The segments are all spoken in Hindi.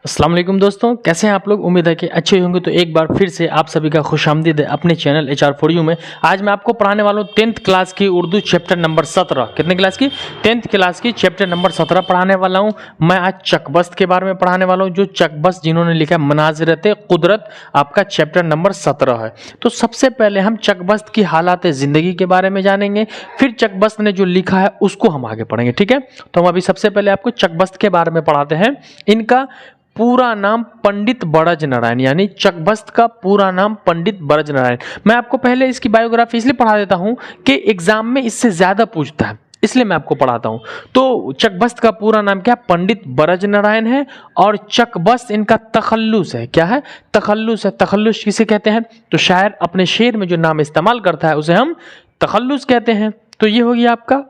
अस्सलाम वालेकुम दोस्तों, कैसे हैं आप लोग। उम्मीद है कि अच्छे होंगे। तो एक बार फिर से आप सभी का खुशामदीद है अपने चैनल HR4U में। आज मैं आपको पढ़ाने वाला हूँ 10th क्लास की उर्दू चैप्टर नंबर 17। कितने क्लास की? 10th क्लास की चैप्टर नंबर 17 पढ़ाने वाला हूँ। मैं आज चकबस्त के बारे में पढ़ाने वाला हूँ। जो चकबस्त जिन्होंने लिखा मनाज़िरत कुदरत, आपका चैप्टर नंबर 17 है। तो सबसे पहले हम चकबस्त की हालात ज़िंदगी के बारे में जानेंगे, फिर चकबस्त ने जो लिखा है उसको हम आगे पढ़ेंगे। ठीक है, तो हम अभी सबसे पहले आपको चकबस्त के बारे में पढ़ाते हैं। इनका पूरा नाम पंडित बड़ज नारायण, यानी चकबस्त का पूरा नाम पंडित बड़ज नारायण। मैं आपको पहले इसकी बायोग्राफी इसलिए पढ़ा देता हूं कि एग्जाम में इससे ज्यादा पूछता है, इसलिए मैं आपको पढ़ाता हूं। तो चकबस्त का पूरा नाम क्या? पंडित बड़ज नारायण है। और चकबस्त इनका तखल्लुस है। क्या है? तखल्लुस है। तखल्लुस किसे कहते हैं? तो शायर अपने शेर में जो नाम इस्तेमाल करता है उसे हम तखल्लुस कहते हैं। तो ये हो गया आपका।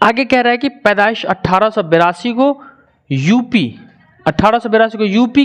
आगे कह रहा है कि पैदाइश 1882 को यूपी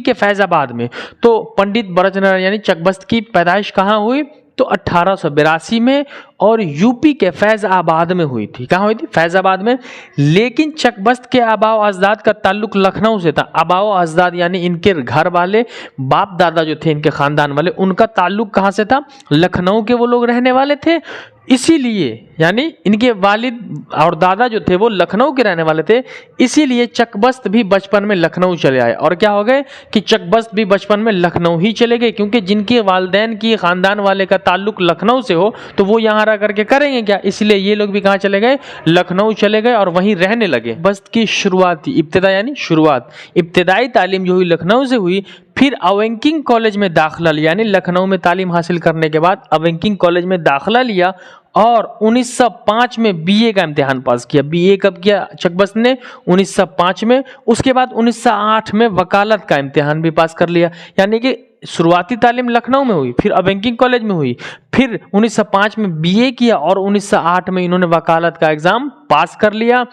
के फैजाबाद में। तो पंडित बड़ज नारायण यानी चकबस्त की पैदाइश कहाँ हुई? तो 1882 में, और यूपी के फैजाबाद में हुई थी। कहाँ हुई थी? फैजाबाद में। लेकिन चकबस्त के आबाओ अजदाद का ताल्लुक लखनऊ से था। आबाओ अजदाद यानी इनके घर वाले, बाप दादा जो थे इनके खानदान वाले, उनका ताल्लुक कहाँ से था? लखनऊ के वो लोग रहने वाले थे। इसीलिए यानी इनके वालिद और दादा जो थे वो लखनऊ के रहने वाले थे। इसीलिए चकबस्त भी बचपन में लखनऊ चले आए। और क्या हो गए कि चकबस्त भी बचपन में लखनऊ ही चले गए, क्योंकि जिनके वालिदैन की खानदान वाले का ताल्लुक लखनऊ से हो तो वो यहाँ रह करके करेंगे क्या? इसलिए ये लोग भी कहाँ चले गए? लखनऊ चले गए और वहीं रहने लगे। बस्त की शुरुआती इब्तिदा यानी शुरुआत, इब्तिदाई तालीम जो हुई लखनऊ से हुई। फिर अवेंकिंग कॉलेज में दाखिला लिया, यानी लखनऊ में तालीम हासिल करने के बाद अवेंकिंग कॉलेज में दाखिला लिया और 1905 में BA का इम्तिहान पास किया। BA कब किया चकबस्त ने? 1905 में। उसके बाद 1908 में वकालत का इम्तिहान भी पास कर लिया। यानी कि शुरुआती तालीम लखनऊ में हुई, फिर अवेंकिंग कॉलेज में हुई, फिर 1905 में BA किया और 1908 में इन्होंने वकालत का एग्जाम पास कर लिया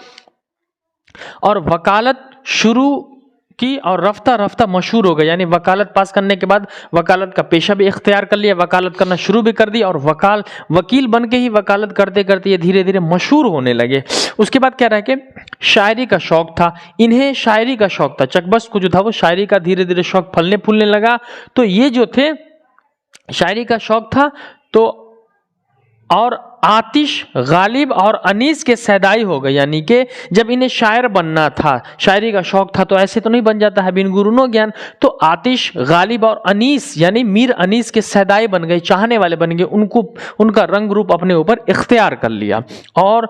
और वकालत शुरू की और रफ्ता रफ्ता मशहूर हो गए। यानी वकालत पास करने के बाद वकालत का पेशा भी इख्तियार कर लिया, वकालत करना शुरू भी कर दी और वकील बन के ही वकालत करते करते ये धीरे धीरे मशहूर होने लगे। उसके बाद क्या रहा कि शायरी का शौक था इन्हें, शायरी का शौक था चकबस्त को जो था वो शायरी का धीरे धीरे शौक फलने फूलने लगा। तो ये जो थे शायरी का शौक था। तो और आतिश, गालिब और अनीस के सैदाई हो गए। यानी कि जब इन्हें शायर बनना था, शायरी का शौक था, तो ऐसे तो नहीं बन जाता है बिन गुरुनो ज्ञान। तो आतिश, गालिब और अनीस यानी मीर अनीस के सैदाई बन गए, चाहने वाले बन गए। उनको उनका रंग रूप अपने ऊपर इख्तियार कर लिया। और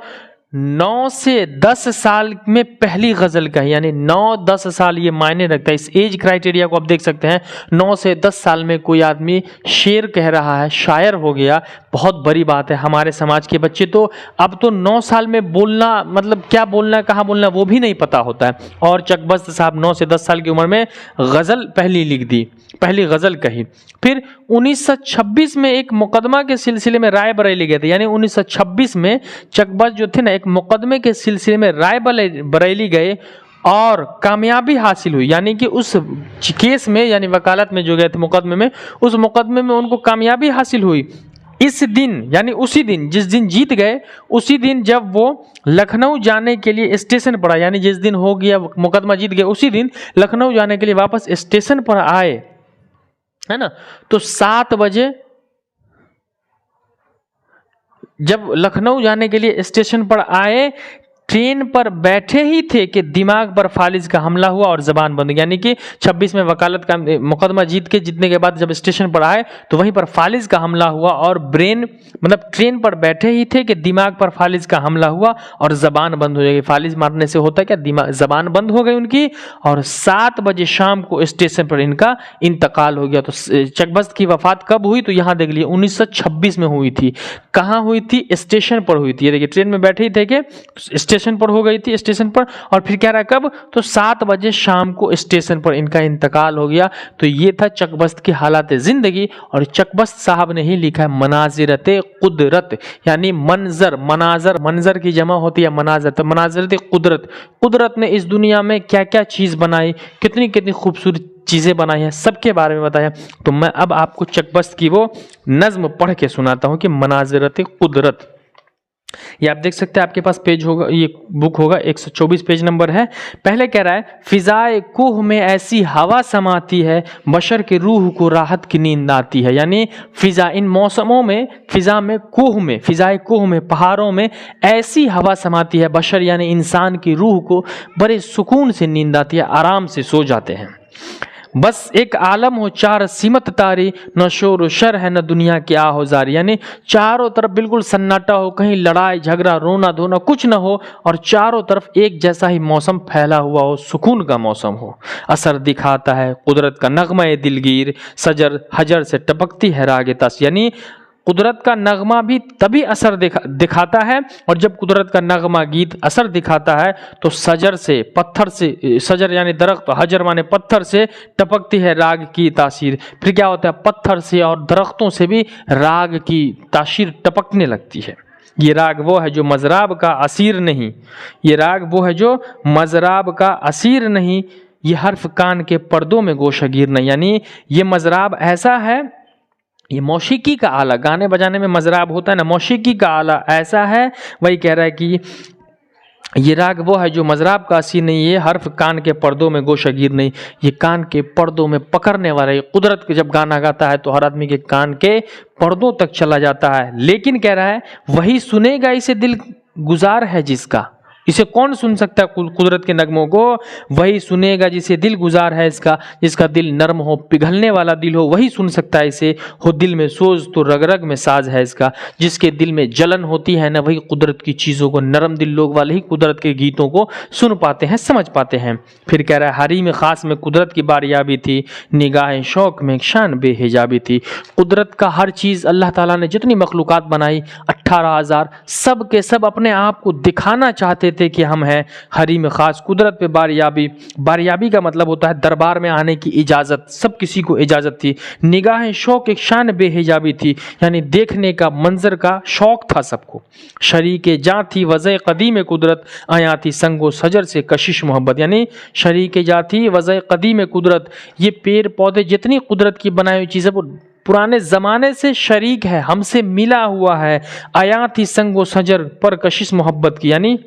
9 से 10 साल में पहली गजल का, यानी 9-10 साल ये मायने रखता है। इस एज क्राइटेरिया को आप देख सकते हैं। 9 से 10 साल में कोई आदमी शेर कह रहा है, शायर हो गया, बहुत बड़ी बात है। हमारे समाज के बच्चे तो अब तो 9 साल में बोलना, मतलब क्या बोलना है, कहाँ बोलना है, वो भी नहीं पता होता है। और चकबस्त साहब 9 से 10 साल की उम्र में गजल पहली लिख दी, पहली गजल कही। फिर 1926 में एक मुकदमा के सिलसिले में राय बरेली गए थे। यानी 1926 में चकबस्त जो थे ना, एक मुकदमे के सिलसिले में राय बरेली गए और कामयाबी हासिल हुई। यानी कि उस केस में, यानी वकालत में जो गए थे मुकदमे में, उस मुकदमे में उनको कामयाबी हासिल हुई। इस दिन यानी उसी दिन जिस दिन जीत गए, उसी दिन जब वो लखनऊ जाने के लिए स्टेशन पर आए, यानी जिस दिन हो गया मुकदमा जीत गए उसी दिन लखनऊ जाने के लिए वापस स्टेशन पर आए, है ना। तो 7 बजे जब लखनऊ जाने के लिए स्टेशन पर आए, ट्रेन पर बैठे ही थे कि दिमाग पर फालिज का हमला हुआ और जबान बंद। यानी कि 26 में वकालत का मुकदमा जीतने के बाद जब स्टेशन पर आए तो वहीं पर फालिज का हमला हुआ और ब्रेन, मतलब ट्रेन पर बैठे ही थे कि दिमाग पर फालिज का हमला हुआ और जबान बंद हो गई। फालिज मारने से होता है क्या? दिमाग, जबान बंद हो गई उनकी। और 7 बजे शाम को स्टेशन पर इनका इंतकाल हो गया। तो चकबस्त की वफात कब हुई? तो यहाँ देख लिए 1926 में हुई थी। कहाँ हुई थी? स्टेशन पर हुई थी। ये देखिए, ट्रेन में बैठे ही थे कि स्टेशन पर हो गई थी, स्टेशन पर। और फिर कह रहा है कब? तो 7 बजे शाम को स्टेशन पर इनका इंतकाल हो गया। तो ये था चकबस्त की हालात जिंदगी। और चकबस्त साहब ने ही लिखा है मनाजिरत कुदरत, यानी मंजर, मंजर की जमा होती है मनाजर। तो मनाजिरत कुदरत, कुदरत ने इस दुनिया में क्या क्या चीज बनाई, कितनी कितनी खूबसूरत चीजें बनाई हैं, सबके बारे में बताया। तो मैं अब आपको चकबस्त की वो नज्म पढ़ के सुनाता हूं कि मनाजिरत कुदरत। ये आप देख सकते हैं, आपके पास पेज होगा, ये बुक होगा, 124 पेज नंबर है। पहले कह रहा है फिजाए कोह में ऐसी हवा समाती है, बशर के रूह को राहत की नींद आती है। यानी फिजा, इन मौसमों में, फिजा में, कोह में, फिजाए कोह में, पहाड़ों में ऐसी हवा समाती है, बशर यानी इंसान की रूह को बड़े सुकून से नींद आती है, आराम से सो जाते हैं। बस एक आलम हो चार सीमत तारी, न शोर शर है न दुनिया की आहोजारी। यानी चारों तरफ बिल्कुल सन्नाटा हो, कहीं लड़ाई झगड़ा रोना धोना कुछ न हो, और चारों तरफ एक जैसा ही मौसम फैला हुआ हो, सुकून का मौसम हो। असर दिखाता है कुदरत का नगमा ए दिलगीर, सजर हजर से टपकती है रागे तस। यानी कुदरत का नगमा भी तभी असर दिखाता है, और जब कुदरत का नगमा गीत असर दिखाता है तो सजर से, पत्थर से, सजर यानी दरख्त, हजर माने पत्थर से, टपकती है राग की तासीर। फिर क्या होता है, पत्थर से और दरख्तों से भी राग की तासीर टपकने लगती है। ये राग वो है जो मजराब का असीर नहीं, ये राग वो है जो मजराब का असीर नहीं, ये हर्फ कान के पर्दों में गोशागीर नहीं। यानी ये मजराब ऐसा है, ये मौसीकी का आला, गाने बजाने में मजराब होता है ना, मौसीकी का आला ऐसा है। वही कह रहा है कि ये राग वो है जो मजराब का असीर नहीं, ये हर्फ कान के पर्दों में गोशागीर नहीं, ये कान के पर्दों में पकड़ने वाला है। कुदरत के जब गाना गाता है तो हर आदमी के कान के पर्दों तक चला जाता है। लेकिन कह रहा है वही सुनेगा इसे दिल गुजार है जिसका, इसे कौन सुन सकता है कुदरत के नगमों को, वही सुनेगा जिसे दिल गुजार है इसका, जिसका दिल नर्म हो, पिघलने वाला दिल हो, वही सुन सकता है इसे। हो दिल में सोज तो रग रग में साज है इसका, जिसके दिल में जलन होती है ना, वही कुदरत की चीज़ों को, नरम दिल लोग वाले ही कुदरत के गीतों को सुन पाते हैं, समझ पाते हैं। फिर कह रहा है हरी में ख़ास में कुदरत की बारियाबी थी, निगाहें शौक में शान बेहिजाबी थी। कुदरत का हर चीज़, अल्लाह ताला ने जितनी मखलूक़ात बनाई 18,000, सब के सब अपने आप को दिखाना चाहते थे कि हम हैं। हरी में खास कुदरत पे बारियाबी, बारियाबी का मतलब होता है दरबार में आने की इजाज़त, सब किसी को इजाज़त थी। निगाहें शौक एक शान बेहिजाबी थी, यानी देखने का, मंजर का शौक था सबको। शरीके जाँ थी वज़ह क़दीम कुदरत, आया थी संगो सजर से कशिश मोहब्बत। यानी शरीके जाँ थी वज़ह क़दीम कुदरत, ये पेड़ पौधे जितनी कुदरत की बनाई हुई चीज़ें वो पुराने ज़माने से शरीक है, हमसे मिला हुआ है। आया थी संगो सजर पर कशिश मोहब्बत की, यानी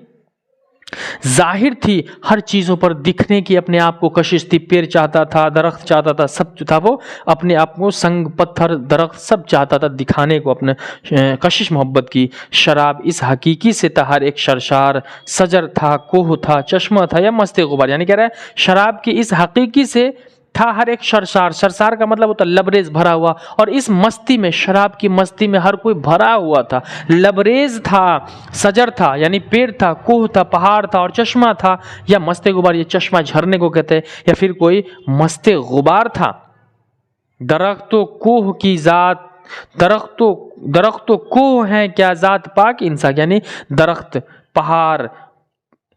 जाहिर थी हर चीज़ों पर दिखने की अपने आप को कशिश थी। पेड़ चाहता था, दरख्त चाहता था, सब जो था वो अपने आप को, संग पत्थर दरख्त सब चाहता था दिखाने को अपने कशिश मोहब्बत की। शराब इस हकीकी से था हर एक शरशार, सजर था, कोह था, चश्मा था या मस्ते गुबार। यानी कह रहा है शराब की इस हकीकी से था हर एक शरशार, शरशार का मतलब होता है लबरेज, भरा हुआ, और इस मस्ती में, शराब की मस्ती में हर कोई भरा हुआ था। लबरेज था, सजर था यानी पेड़ था, कोह था पहाड़ था, और चश्मा था या मस्ते गुबार, ये चश्मा झरने को कहते हैं, या फिर कोई मस्ते गुबार था। दरख्तों कोह की जात, दरख्तों कोह हैं क्या जात पाक इंसान, यानी दरख्त पहाड़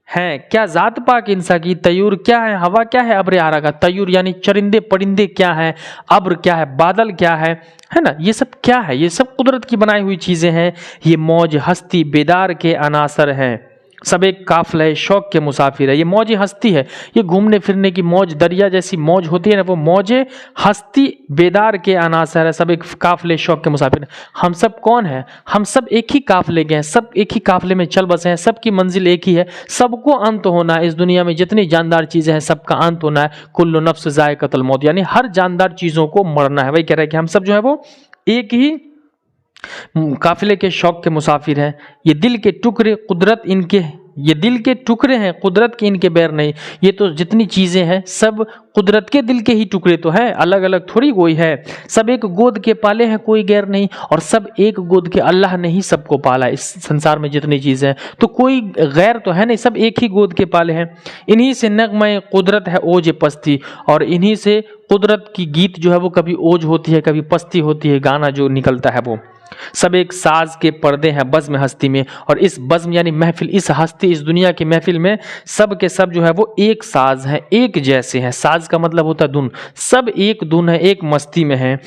हैं क्या जात पाक इंसा की। तयूर क्या है, हवा क्या है, अब्र आरा का। तयूर यानी चरिंदे परिंदे क्या है, अब्र क्या है, बादल क्या है ना, ये सब क्या है, ये सब कुदरत की बनाई हुई चीज़ें हैं। ये मौज हस्ती बेदार के अनासर हैं, सब एक काफिले शौक के मुसाफिर है। ये मौज हस्ती है, ये घूमने फिरने की मौज, दरिया जैसी मौज होती है ना, वो मौजे हस्ती बेदार के अनासर है, सब एक काफिले शौक के मुसाफिर। हम सब कौन है, हम सब एक ही काफिले के हैं, सब एक ही काफिले में चल बसे हैं, सबकी मंजिल एक ही है, सबको अंत होना है। इस दुनिया में जितनी जानदार चीज़ें हैं सबका अंत होना है। कुल्लु नफ्स ज़ायक़तुल मौत, यानी हर जानदार चीज़ों को मरना है। वही कह रहा है कि हम सब जो है वो एक ही काफिले के शौक के मुसाफिर हैं। ये दिल के टुकड़े कुदरत इनके, ये दिल के टुकड़े हैं कुदरत के इनके बैर नहीं। ये तो जितनी चीज़ें हैं सब कुदरत के दिल के ही टुकड़े तो हैं, अलग अलग थोड़ी कोई है। सब एक गोद के पाले हैं, कोई गैर नहीं, और सब एक गोद के, अल्लाह ने ही सबको पाला। इस संसार में जितनी चीज़ें हैं तो कोई गैर तो है नहीं, सब एक ही गोद के पाले हैं। इन्हीं से नगमे कुदरत है ओज पस्ती, और इन्हीं से कुदरत की गीत जो है वो कभी ओज होती है कभी पस्ती होती है, गाना जो निकलता है वो। सब एक साज के पर्दे हैं बज़्म हस्ती में, और इस बज़्म यानी महफिल, इस हस्ती, इस दुनिया की महफिल में सब के सब जो है वो एक साज हैं, एक जैसे हैं। साज का मतलब होता है धुन, सब एक धुन है, एक मस्ती में है।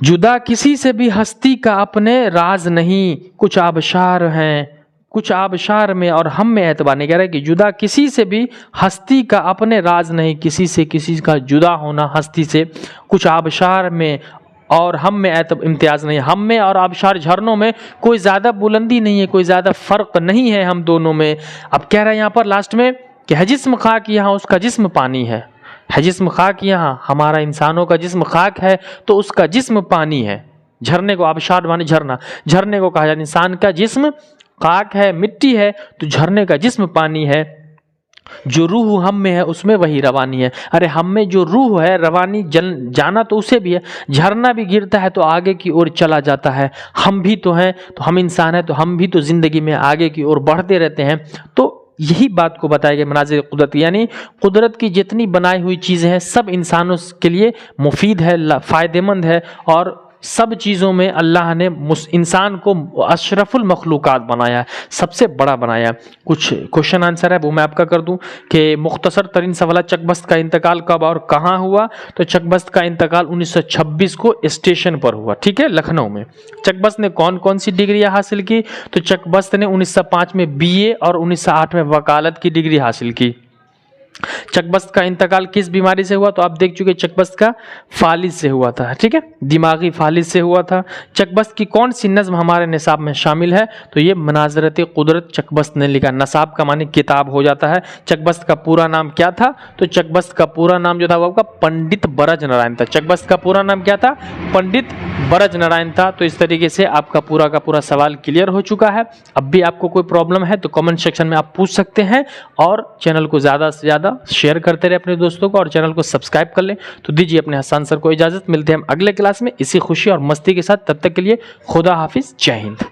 जुदा किसी से भी हस्ती का अपने राज नहीं, कुछ आबशार हैं, कुछ आबशार में और हम में एतबार नहीं। कह रहा है कि जुदा किसी से भी हस्ती का अपने राज नहीं, किसी से किसी का जुदा होना हस्ती से। कुछ आबशार में और हम में इम्तियाज़ नहीं है। हम में और आबशार झरनों में कोई ज़्यादा बुलंदी नहीं है, कोई ज़्यादा फ़र्क नहीं है हम दोनों में। अब कह रहे हैं यहाँ पर लास्ट में कि है जिस्म खाक यहाँ, उसका जिस्म पानी है जिस्म खाक यहाँ, हमारा इंसानों का जिस्म खाक है तो उसका जिस्म पानी है। झरने को आबशार माने झरना, झरने को कहा जाता है इंसान का जिस्म खाक है, मिट्टी है, तो झरने का जिस्म पानी है। जो रूह हम में है उसमें वही रवानी है। अरे हम में जो रूह है रवानी जाना तो उसे भी है। झरना भी गिरता है तो आगे की ओर चला जाता है। हम भी तो हैं, तो हम इंसान हैं, तो हम भी तो ज़िंदगी में आगे की ओर बढ़ते रहते हैं। तो यही बात को बताया गया मनाज़िर कुदरत, यानी कुदरत की जितनी बनाई हुई चीज़ें हैं सब इंसानों के लिए मुफीद है, फ़ायदेमंद है, और सब चीज़ों में अल्लाह ने इंसान को अशरफुल मखलूक़ात बनाया है, सबसे बड़ा बनाया है। कुछ क्वेश्चन आंसर है वो मैं आपका कर दूं कि मुख्तसर तरीन सवाल, चकबस्त का इंतकाल कब और कहाँ हुआ? तो चकबस्त का इंतकाल 1926 को स्टेशन पर हुआ, ठीक है, लखनऊ में। चकबस्त ने कौन कौन सी डिग्रियाँ हासिल की? तो चकबस्त ने 1905 में BA और 1908 में वकालत की डिग्री हासिल की। चकबस्त का इंतकाल किस बीमारी से हुआ? तो आप देख चुके चकबस्त का फालिज से हुआ था, ठीक है, दिमागी फालिज से हुआ था। चकबस्त की कौन सी नज़्म हमारे निसाब में शामिल है? तो ये मनाज़रत कुदरत चकबस्त ने लिखा। नसाब का माने किताब हो जाता है। चकबस्त का पूरा नाम क्या था? तो चकबस्त का पूरा नाम जो था वो आपका पंडित बरज नारायण था। चकबस्त का पूरा नाम क्या था? पंडित बरज नारायण था। तो इस तरीके से आपका पूरा का पूरा सवाल क्लियर हो चुका है। अब भी आपको कोई प्रॉब्लम है तो कमेंट सेक्शन में आप पूछ सकते हैं, और चैनल को ज़्यादा से ज़्यादा शेयर करते रहे अपने दोस्तों को, और चैनल को सब्सक्राइब कर लें। तो दीजिए अपने हसन सर को इजाज़त। मिलते हैं हम अगले क्लास में इसी खुशी और मस्ती के साथ। तब तक के लिए खुदा हाफिज़, जय हिंद।